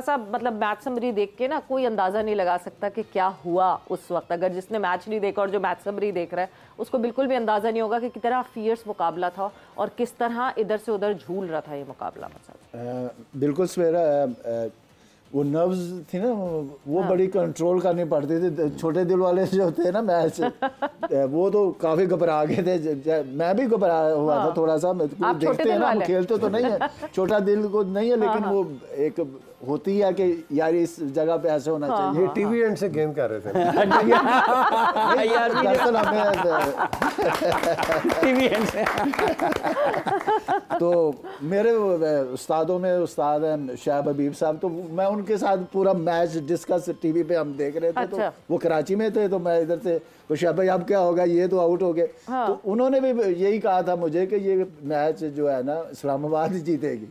सा मतलब match summary देख के ना कोई अंदाजा नहीं लगा सकता कि क्या हुआ उस वक्त। अगर जिसने मैच नहीं देखा और जो मैच समरी देख रहा है उसको बिल्कुल भी अंदाजा नहीं होगा कि कितना फियर्स मुकाबला था और किस तरह इधर से उधर झूल रहा था ये मुकाबला। बिल्कुल सवेरा वो नर्व्स थी ना वो बड़ी कंट्रोल करनी पड़ती थी। छोटे दिल वाले जो थे ना मैच वो तो काफ़ी घबरा गए थे। मैं भी घबरा हुआ था थोड़ा सा। देखते हैं ना, हम खेलते तो नहीं है, छोटा दिल को नहीं है, लेकिन वो एक होती है कि यार इस जगह पे ऐसे होना चाहिए। ये टीवी एंड से गेम कर रहे थे यार दरअसल हमें टीवी एंड से तो मेरे उस्तादों में उस्ताद हैं शाहब हबीब साहब, तो मैं उनके साथ पूरा मैच डिस्कस टीवी पे हम देख रहे थे। तो वो कराची में थे तो मैं इधर से, वो शाहब भाई अब क्या होगा, ये तो आउट हो गए। तो उन्होंने भी यही कहा था मुझे कि ये मैच जो है ना इस्लामाबाद जीतेगी।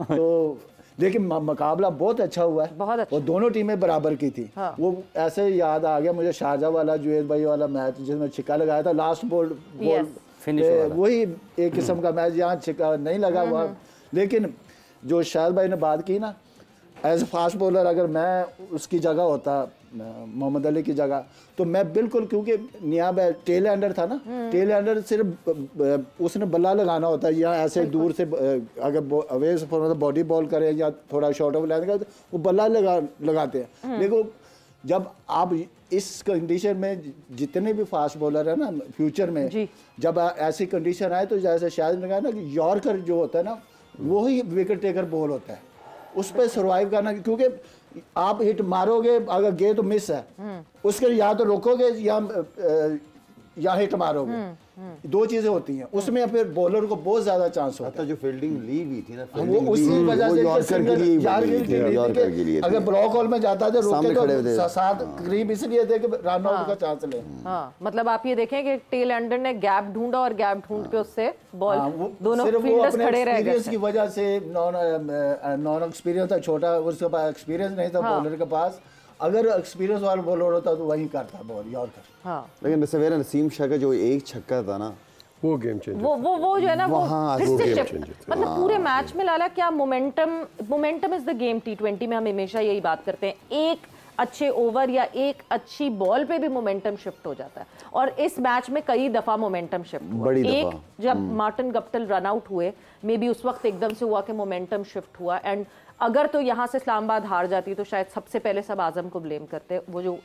तो लेकिन मुकाबला बहुत अच्छा हुआ है, बहुत अच्छा। और दोनों टीमें बराबर की थी। वो ऐसे याद आ गया मुझे शारजा वाला जुएद भाई वाला मैच जिसमें छिक्का लगाया था लास्ट बॉल वही एक किस्म का मैच, यहाँ छिक्का नहीं लगा हुआ। लेकिन जो शाहिद भाई ने बात की ना, एज ए फास्ट बॉलर अगर मैं उसकी जगह होता, मोहम्मद अली की जगह, तो मैं बिल्कुल, क्योंकि नियाब टेल एंडर था ना, टेल एंडर सिर्फ उसने बल्ला लगाना होता है या ऐसे दूर से अगर अवे से बॉडी बॉल करे या थोड़ा शॉर्ट ऑफ लेने का, वो बल्ला लगाते हैं। लेकिन जब आप इस कंडीशन में जितने भी फास्ट बॉलर है ना फ्यूचर में, जब ऐसी कंडीशन आए तो जैसे शायद ने कहा ना कि यॉर्कर जो होता है ना वही विकेट टेकर बॉल होता है, उस पर सर्वाइव करना। क्योंकि आप हिट मारोगे अगर गए तो मिस है, उसके या तो रोकोगे या हिट मारोगे, दो चीजें होती हैं उसमें। फिर बॉलर को बहुत ज्यादा चांस होता है। जो फील्डिंग ली हुई थी ना, वो उसी वजह से अगर ब्लॉक होल में जाता था रोके तो साथ करीब इसलिए थे कि रन आउट का चांस ले। मतलब आप ये देखें कि टेल एंडर ने गैप ढूंढा और गैप ढूंढ के उससे बॉल दोनों फील्डर्स खड़े रह गए की वजह से। नॉन एक्सपीरियंस था, छोटा, उसके पास एक्सपीरियंस नहीं था बॉलर के पास। अगर एक्सपीरियंस वाला बॉलर होता तो वही करता बॉल यॉर्कर। लेकिन सवेरा नसीम शाह का जो एक छक्का था ना, वो गेम चेंजर, वो जो है ना वो फिर से शिफ्ट, मतलब पूरे मैच में लाला क्या momentum is the game. T20 में हम हमेशा यही बात करते हैं, एक अच्छे ओवर या एक अच्छी बॉल पे भी मोमेंटम शिफ्ट हो जाता है। और इस मैच में कई दफा मोमेंटम शिफ्ट हुआ। एक जब मार्टिन गप्टिल रन आउट हुए, मे बी उस वक्त एकदम से हुआ कि मोमेंटम शिफ्ट हुआ। एंड अगर तो यहाँ से इस्लामाबाद हार जाती तो शायद सबसे पहले सब आजम को ब्लेम करते, वो जो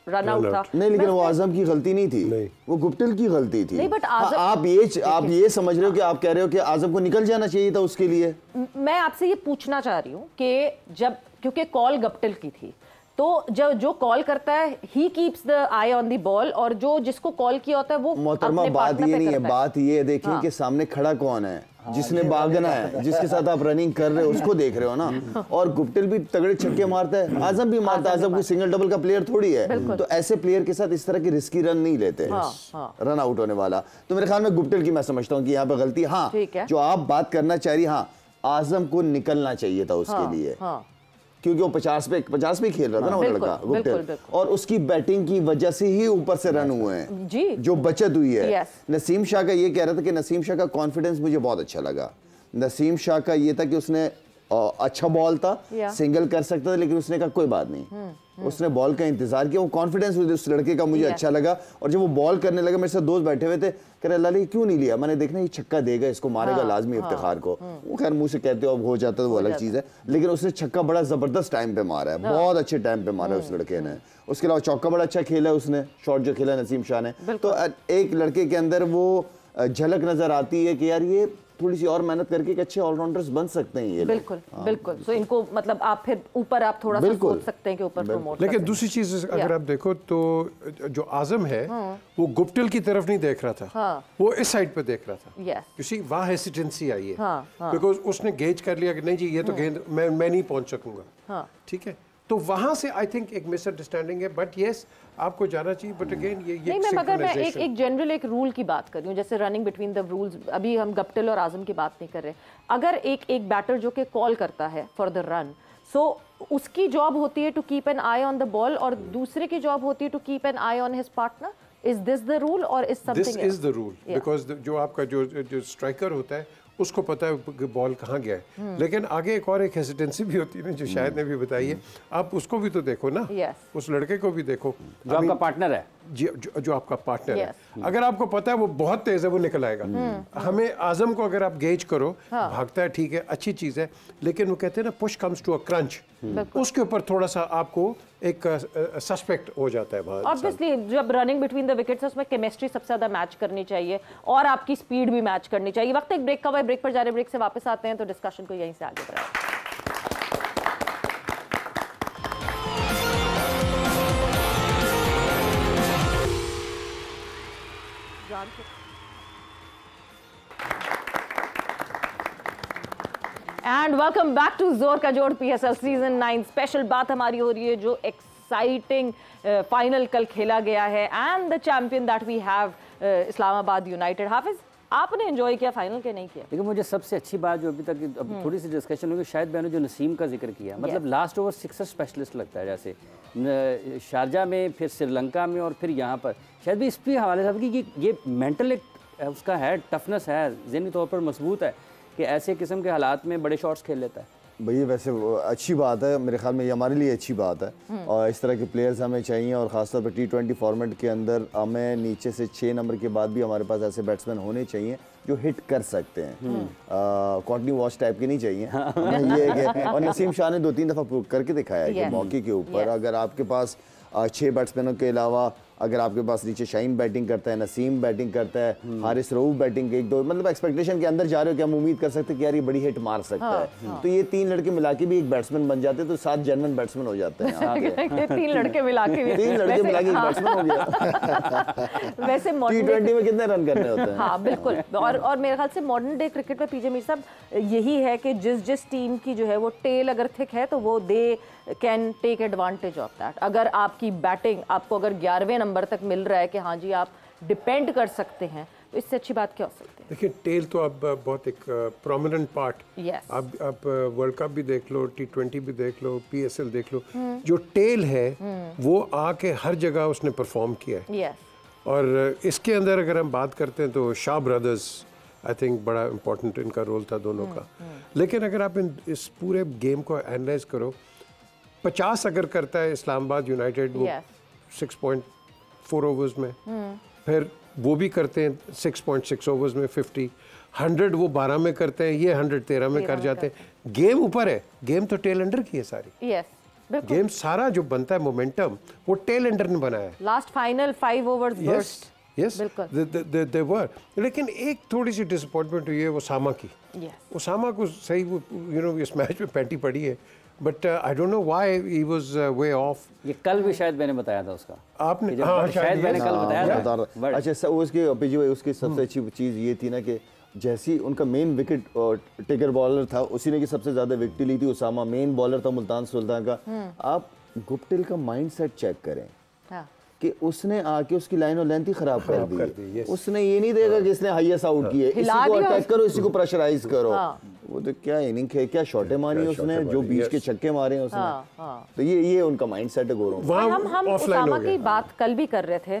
रन आउट था। नहीं, लेकिन वो आजम की गलती नहीं थी, वो गुप्टिल की गलती थी। नहीं, बट आप ये समझ रहे हो कि आप कह रहे हो कि आजम को निकल जाना चाहिए था उसके लिए। मैं आपसे ये पूछना चाह रही हूँ कि जब, क्योंकि कॉल गप्टिल की थी, तो जो कॉल करता है he keeps the I on the ball, और जो जिसको कॉल किया होता है वो मोहतरमा बात ये नहीं है, बात ये देखिए कि सामने खड़ा कौन है, जिसने भागना है, जिसके साथ आप रनिंग कर रहे हो उसको देख रहे हो ना। और गुप्टिल भी तगड़े छक्के मारता है, आजम भी मारता है, आजम कोई सिंगल डबल का प्लेयर थोड़ी है। तो ऐसे प्लेयर के साथ इस तरह की रिस्की रन नहीं लेते रन आउट होने वाला। तो मेरे ख्याल में गुप्टिल की मैं समझता हूँ कि यहाँ पे गलती। हाँ, जो आप बात करना चाह रही, हाँ आजम को निकलना चाहिए था उसके लिए, क्योंकि वो 50 पे खेल रहा था ना वो लड़का गुप्टिल, और उसकी बैटिंग की वजह से ही ऊपर से रन हुए हैं, जो बचत हुई है। नसीम शाह का ये कह रहा था कि नसीम शाह का कॉन्फिडेंस मुझे बहुत अच्छा लगा। नसीम शाह का ये था कि उसने अच्छा बॉल था, सिंगल कर सकता था, लेकिन उसने कहा कोई बात नहीं, उसने बॉल का इंतजार किया। वो कॉन्फिडेंस उस लड़के का मुझे अच्छा लगा। और जब वो बॉल करने लगा, मेरे साथ दोस्त बैठे हुए थे, कह रहे अल्लाह क्यों नहीं लिया, मैंने देखना ये छक्का देगा, इसको मारेगा लाजमी इफ्तिखार को। वो खैर मुंह से कहते हो अब हो जाता तो वो अलग चीज है, लेकिन उसने छक्का बड़ा जबरदस्त टाइम पे मारा है, बहुत अच्छे टाइम पे मारा है उस लड़के ने। उसके अलावा चौका बड़ा अच्छा खेला उसने, शॉट जो खेला नसीम शाह ने। तो एक लड़के के अंदर वो झलक नजर आती है कि यार ये थोड़ी सी और मेहनत करके एक अच्छे ऑलराउंडर्स बन सकते हैं ये। बिल्कुल बिल्कुल। सो इनको मतलब आप फिर ऊपर आप थोड़ा सा सोच सकते हैं कि ऊपर प्रमोट। लेकिन दूसरी चीज अगर आप देखो तो जो आजम है वो गुप्टिल की तरफ नहीं देख रहा था, वो इस साइड पे देख रहा था। यू सी वहाँ हेसिटेंसी आई है, बिकॉज उसने गेज कर लिया कि नहीं जी ये तो गेंद मैं नहीं पहुंच सकूंगा। ठीक है, तो वहां से आई थिंक एक मिसअंडरस्टैंडिंग है। बट यस, आपको जाना चाहिए, बट अगेन ये नहीं, मैं मगर मैं एक जनरल एक रूल की बात कर रही हूँ, जैसे रनिंग बिटवीन द रूल्स। अभी हम गप्टिल और आजम की बात नहीं कर रहे। अगर एक बैटर जो कि कॉल करता है फॉर द रन, सो उसकी जॉब होती है to keep an eye on the ball, और दूसरे की जॉब होती है to keep an eye on his partner. Is this the rule और is something? This is the rule, because जो आपका जो स्ट्राइकर होता है उसको पता है कि बॉल कहाँ गया है। लेकिन आगे एक और हेसिटेंसी भी होती है ना, जो शायद ने भी बताई है, आप उसको भी तो देखो ना, उस लड़के को भी देखो जो आपका पार्टनर है, जो आपका पार्टनर है। अगर आपको पता है वो बहुत तेज है, वो निकल आएगा। हमें आजम को अगर आप गेज करो, भागता है ठीक है, अच्छी चीज है, लेकिन वो कहते हैं ना push comes to a crunch, उसके ऊपर थोड़ा सा आपको एक सस्पेक्ट हो जाता है। ऑब्वियसली जब रनिंग बिटवीन द विकेट्स उसमें केमिस्ट्री सबसे ज्यादा मैच करनी चाहिए और आपकी स्पीड भी मैच करनी चाहिए। वक्त एक ब्रेक का हुआ, ब्रेक पर जा रहे, ब्रेक से वापस आते हैं तो डिस्कशन को यहीं से आगे बढ़ाएं। एंड वेलकम बैक टू जोर का जोड़ PSL सीजन 9 स्पेशल। बात हमारी हो रही है जो एक्साइटिंग फाइनल कल खेला गया है and the champion that we have Islamabad United. Hafeez, आपने एंजॉय किया फाइनल के नहीं किया? लेकिन मुझे सबसे अच्छी बात जो अभी तक अब थोड़ी सी डिस्कशन होगी, शायद मैंने जो नसीम का जिक्र किया, मतलब लास्ट ओवर सिक्सर स्पेशलिस्ट लगता है, जैसे शारजा में, फिर श्रीलंका में और फिर यहाँ पर शायद भी इस हवाले से कि ये मेंटल एक उसका है, टफनेस है, ज़हनी तौर पर मजबूत है कि ऐसे किस्म के हालात में बड़े शॉट्स खेल लेता है। भैया वैसे अच्छी बात है, मेरे ख्याल में ये हमारे लिए अच्छी बात है और इस तरह के प्लेयर्स हमें चाहिए। और ख़ासतौर पर T20 फॉर्मेट के अंदर हमें नीचे से 6 नंबर के बाद भी हमारे पास ऐसे बैट्समैन होने चाहिए जो हिट कर सकते हैं, कॉटनी वॉश टाइप के नहीं चाहिए। ये और नसीम शाह ने 2-3 दफ़ा करके दिखाया है कि मौके के ऊपर अगर आपके पास 6 बैट्समैनों के अलावा अगर आपके पास नीचे शाहीन बैटिंग करता है, नसीम बैटिंग करता है, हारिस रऊफ बैटिंग, 1-2 मतलब एक्सपेक्टेशन के अंदर जा रहे हो कि हम उम्मीद कर सकते हैं कि यार ये बड़ी हिट मार सकता है। तो ये 3 लड़के मिला के भी एक बैट्समैन बन जाते हैं, तो 7 जनरल बैट्समैन हो जाते हैं। 3 लड़के मिला के भी 3 लड़के मिला के एक बैट्समैन हो गया। वैसे T20 में कितने रन करने होते हैं? हाँ बिल्कुल। और मेरे ख्याल से मॉडर्न डे क्रिकेट में पीजे मीर साहब यही है कि जिस टीम की जो है वो टेल अगर थिक है तो वो they can take advantage of that. अगर आपकी बैटिंग आपको अगर 11वें नंबर तक मिल रहा है कि हाँ जी आप डिपेंड कर सकते हैं, तो इससे अच्छी बात क्या हो सकती है? देखिए टेल तो अब बहुत एक प्रोमिनेंट पार्ट, आप वर्ल्ड कप भी देख लो, T20 भी देख लो, PSL देख लो, जो टेल है वो आके हर जगह उसने परफॉर्म किया है। और इसके अंदर अगर हम बात करते हैं तो शाह ब्रदर्स आई थिंक बड़ा इम्पोर्टेंट इनका रोल था दोनों का। लेकिन अगर आप इस पूरे गेम को एनालाइज करो, 50 अगर करता है इस्लामाबाद यूनाइटेड वो 6.4 ओवर्स में, फिर वो भी करते हैं 6.6 ओवर्स में 50, 100 वो 12 में करते हैं, ये 100 13 में कर जाते हैं। गेम ऊपर है, गेम तो टेल एंडर की है सारी। गेम सारा जो बनता है मोमेंटम वो टेल एंडर ने बनाया है। Last final 5 overs burst. Yes they were. लेकिन एक थोड़ी सी डिसअपॉइंटमेंट हुई है ओसामा की। ओसामा को सही वो इस मैच में पैंटी पड़ी है, but I don't know why he was way of. ये कल भी शायद मैंने बताया था उसका, आपने शायद मैंने कल बताया था। अच्छा उसकी सबसे अच्छी चीज़ ये थी ना कि जैसी उनका मेन विकेट टेकर बॉलर था, उसी ने की सबसे ज्यादा विकेट ली थी। उसामा मेन बॉलर था मुल्तान सुल्तान का। आप गुप्टिल का माइंडसेट चेक करें कि उसने आके उसकी लाइन और लेंथ ही खराब कर दी। उसने ये नहीं देखा कि इसने हाईएस्ट आउट किए, इसी को अटैक करो, इसी को प्रेशराइज करो। वो तो क्या इनिंग है, क्या शॉटें मारी उसने, जो बीच के छक्के मारे उसने। तो ये उनका माइंडसेट है गोरों। हम उसामा की बात कल भी कर रहे थे,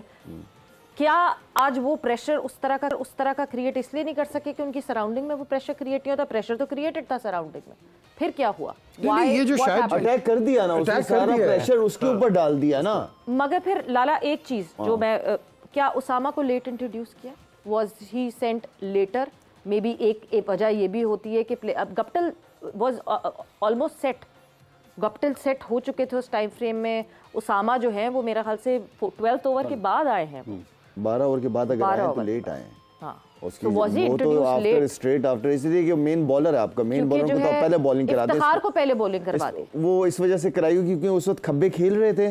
क्या आज वो प्रेशर उस तरह का क्रिएट इसलिए नहीं कर सके कि उनकी सराउंडिंग में वो प्रेशर क्रिएट नहीं होता? प्रेशर तो क्रिएटेड था सराउंडिंग में, फिर क्या हुआ? ये जो शायद अटैक कर दिया ना, उसने सारा प्रेशर उसके ऊपर डाल दिया ना। मगर फिर लाला एक चीज जो मैं क्या उसामा को लेट इंट्रोड्यूस किया? Was he sent later? Maybe बी एक वजह ये भी होती है कि अब Guptill was almost set, Guptill set हो चुके थे उस टाइम फ्रेम में। उसामा जो है वो मेरा ख्याल से 12th ओवर के बाद आए हैं, 12 ओवर के बाद अगर आए तो लेट आए। उसकी वो तो आफ्टर स्ट्रेट आफ्टर, इसलिए कि मेन बॉलर है आपका, मेन बॉलर को तो पहले बॉलिंग करा दे। इफ्तिखार को पहले बॉलिंग करवा दी। वो इस वजह से कराई क्योंकि उस वक्त खब्बे खेल रहे थे,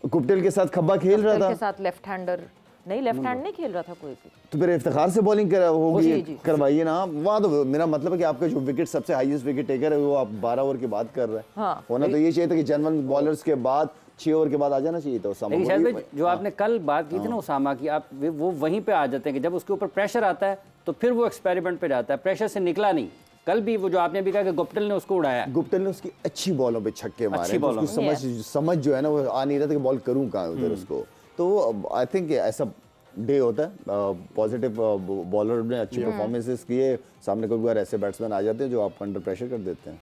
गुप्टिल के साथ खब्बा खेल रहा था, के साथ लेफ्ट हैंडर नहीं, लेफ्ट हैंड नहीं खेल रहा था कोई भी। तो फिर इफ्तिखार से बॉलिंग होगी, करवाइए ना। वहाँ तो मेरा मतलब है कि आपका जो विकेट सबसे हाईएस्ट विकेट टेकर है वो आप 12 ओवर के बाद कर रहे हैं। होना तो ये चाहिए था कि जनरल बॉलर्स के बाद 6 ओवर के बाद आ जाना चाहिए था उसामा। जो आपने कल बात की थी ना उसामा की, आप वो वहीं पे आ जाते हैं कि जब उसके ऊपर प्रेशर आता है तो फिर वो एक्सपेरिमेंट पे जाता है, प्रेशर से निकला नहीं। कल भी वो जो आपने भी कहा कि गुप्टिल ने उसको उड़ाया, गुप्टिल ने उसकी अच्छी बॉलों पे छक्के मारे, समझ जो है ना वो आ नहीं रहा था कि बॉल करूं कहाँ उधर उसको। तो आई थिंक ऐसा डे होता है, पॉजिटिव बॉलर ने अच्छी परफॉर्मेंसेस किए, सामने कई बार ऐसे बैट्समैन आ जाते हैं जो आपको अंडर प्रेशर कर देते हैं।